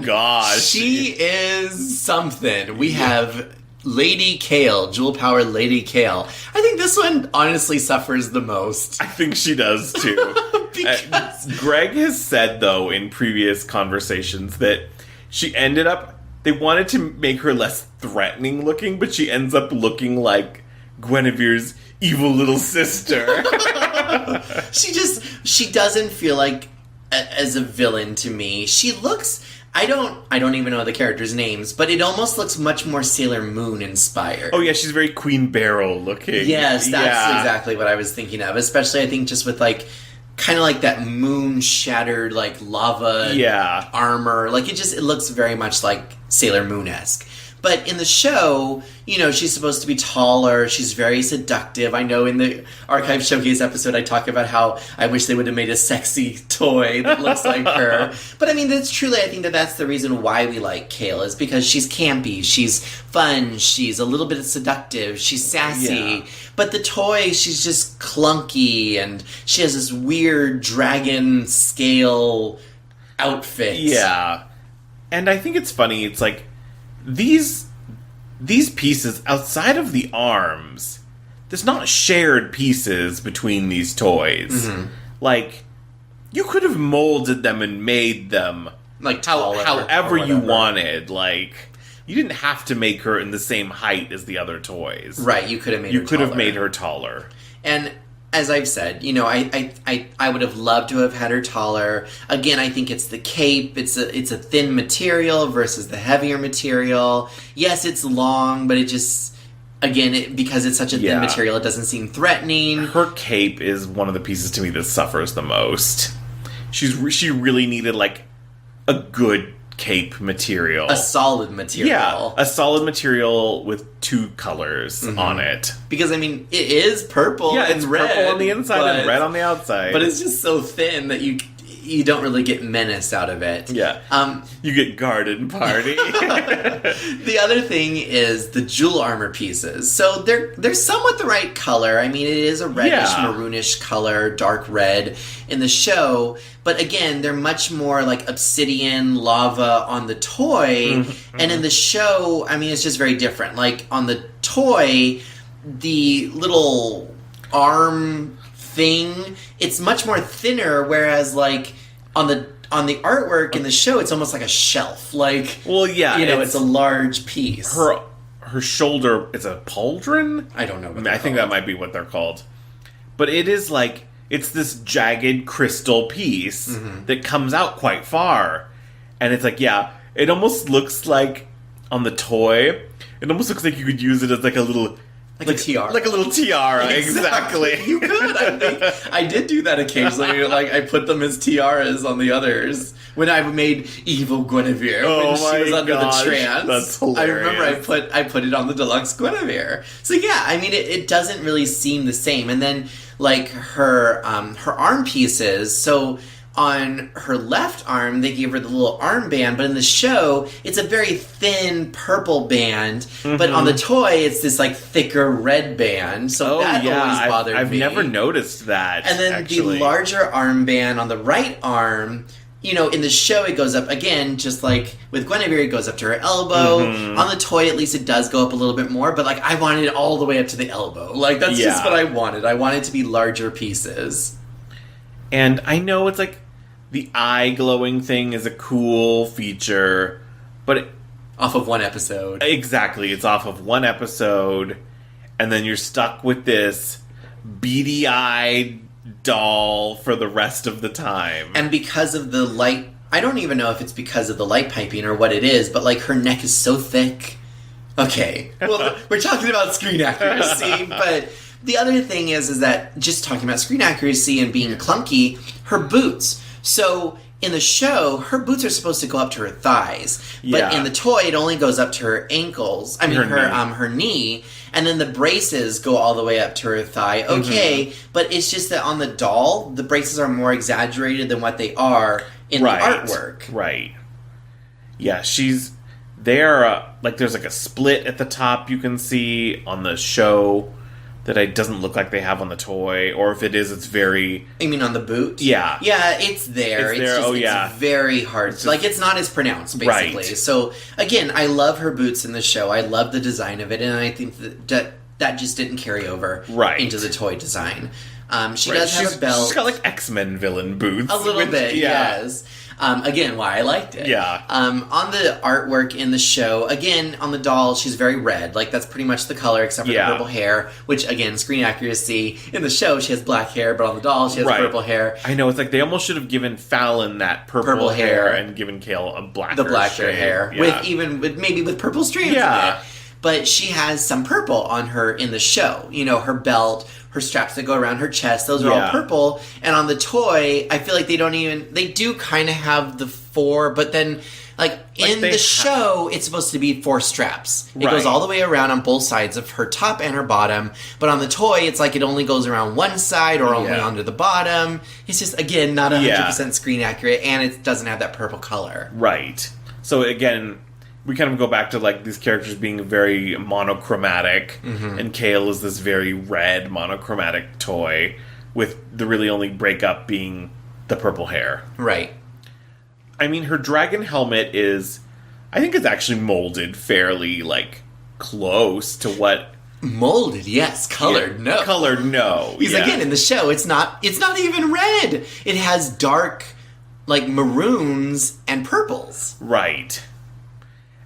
gosh. She is something. We have Lady Kale, Jewel Power Lady Kale. I think this one honestly suffers the most. I think she does too. Because Greg has said, though, in previous conversations that she ended up, they wanted to make her less threatening looking, but she ends up looking like Guinevere's evil little sister. she doesn't feel like as a villain to me. She looks, I don't even know the characters' names, but it almost looks much more Sailor Moon inspired. Oh yeah, she's very Queen Beryl looking. Yes, that's exactly what I was thinking of. Especially I think just with like kind of like that moon shattered like lava armor. Like it looks very much like Sailor Moon-esque. But in the show, you know, she's supposed to be taller. She's very seductive. I know in the Archive Showcase episode, I talk about how I wish they would have made a sexy toy that looks like her. But I mean, that's truly, I think that's the reason why we like Kale, is because she's campy, she's fun, she's a little bit seductive, she's sassy. Yeah. But the toy, she's just clunky, and she has this weird dragon scale outfit. Yeah. And I think it's funny, it's like, these pieces, outside of the arms, there's not shared pieces between these toys. Mm-hmm. Like, you could have molded them and made them like however you wanted. Like, you didn't have to make her in the same height as the other toys. Right, you could have made her taller. And as I've said, you know, I would have loved to have had her taller. Again, I think it's the cape. It's a thin material versus the heavier material. Yes, it's long, but it just, again, because it's such a thin material, it doesn't seem threatening. Her cape is one of the pieces to me that suffers the most. She really needed like a good cape material. A solid material. Yeah, a solid material with two colors on it. Because, I mean, it is purple and red. Purple on the inside and red on the outside. But it's just so thin that you don't really get menace out of it. Yeah. You get garden party. The other thing is the jewel armor pieces. So they're somewhat the right color. I mean, it is a reddish, maroonish color, dark red in the show. But again, they're much more like obsidian, lava on the toy. Mm-hmm. And in the show, I mean, it's just very different. Like, on the toy, the little arm thing, it's much more thinner, whereas, like, on the artwork in the show, it's almost like a shelf. Like, well, yeah, you know, it's a large piece. Her shoulder, it's a pauldron? I don't know. I think that might be what they're called. But it is like, it's this jagged crystal piece that comes out quite far. And it's like, yeah, it almost looks like, on the toy, it almost looks like you could use it as like a little... Like a tiara. Like a little tiara, exactly. You could. I did do that occasionally. Like, I put them as tiaras on the others. When I made Evil Guinevere, when she was under the trance. That's hilarious. I remember I put it on the deluxe Guinevere. So yeah, I mean, it doesn't really seem the same. And then, like, her arm pieces, so... On her left arm, they gave her the little armband, but in the show, it's a very thin purple band. Mm-hmm. But on the toy, it's this like thicker red band. So that always bothered me. I've never noticed that. And then the larger armband on the right arm, you know, in the show, it goes up again, just like with Guinevere, it goes up to her elbow. Mm-hmm. On the toy, at least it does go up a little bit more, but like I wanted it all the way up to the elbow. Like that's just what I wanted. I wanted it to be larger pieces. And I know it's like, the eye glowing thing is a cool feature, but... Off of one episode. Exactly, it's off of one episode, and then you're stuck with this beady-eyed doll for the rest of the time. And because of the light... I don't even know if it's because of the light piping or what it is, but, like, her neck is so thick. Okay, well, we're talking about screen accuracy, but... The other thing is that, just talking about screen accuracy and being clunky, her boots... So, in the show, her boots are supposed to go up to her thighs. But in the toy, it only goes up to her ankles. I mean, her knee. And then the braces go all the way up to her thigh. Okay, but it's just that on the doll, the braces are more exaggerated than what they are in the artwork. Right. Yeah, there's like a split at the top you can see on the show. that it doesn't look like they have on the toy, or if it is, it's very... You mean on the boot? Yeah. Yeah, it's there. It's there, it's very hard. It's like, it's not as pronounced, basically. Right. So, again, I love her boots in the show. I love the design of it, and I think that just didn't carry over into the toy design. She does have a belt. She's got, like, X-Men villain boots. A little bit, yes. Again, why I liked it. Yeah. On the artwork in the show, again, on the doll, she's very red. Like, that's pretty much the color, except for the purple hair, which, again, screen accuracy. In the show, she has black hair, but on the doll, she has purple hair. I know, it's like they almost should have given Fallon that purple hair and given Kale a blacker hair. Yeah. Maybe with purple strands in it. But she has some purple on her in the show. You know, her belt, her straps that go around her chest, those are all purple. And on the toy, I feel like they do kind of have the 4, but then, like in the show, it's supposed to be 4 straps. It goes all the way around on both sides of her top and her bottom. But on the toy, it's like it only goes around one side or only onto the bottom. It's just, again, not 100% screen accurate, and it doesn't have that purple color. Right. So, again... we kind of go back to, like, these characters being very monochromatic, and Kale is this very red monochromatic toy, with the really only breakup being the purple hair. Right. I mean, her dragon helmet is... I think it's actually molded fairly, like, close to what... Molded, yes. Colored, no. Colored, no. Because, again, in the show, it's not even red. It has dark, like, maroons and purples. Right.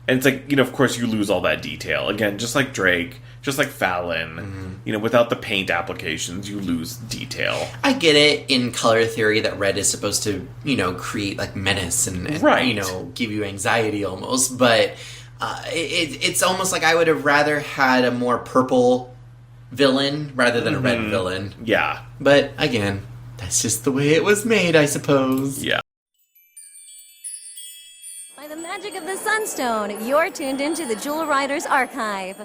And it's like, you know, of course you lose all that detail. Again, just like Drake, just like Fallon, you know, without the paint applications, you lose detail. I get it in color theory that red is supposed to, you know, create, like, menace and you know, give you anxiety almost. But it's almost like I would have rather had a more purple villain rather than a red villain. Yeah. But, again, that's just the way it was made, I suppose. Yeah. By the magic of the Sunstone, you're tuned into the Jewel Riders Archive.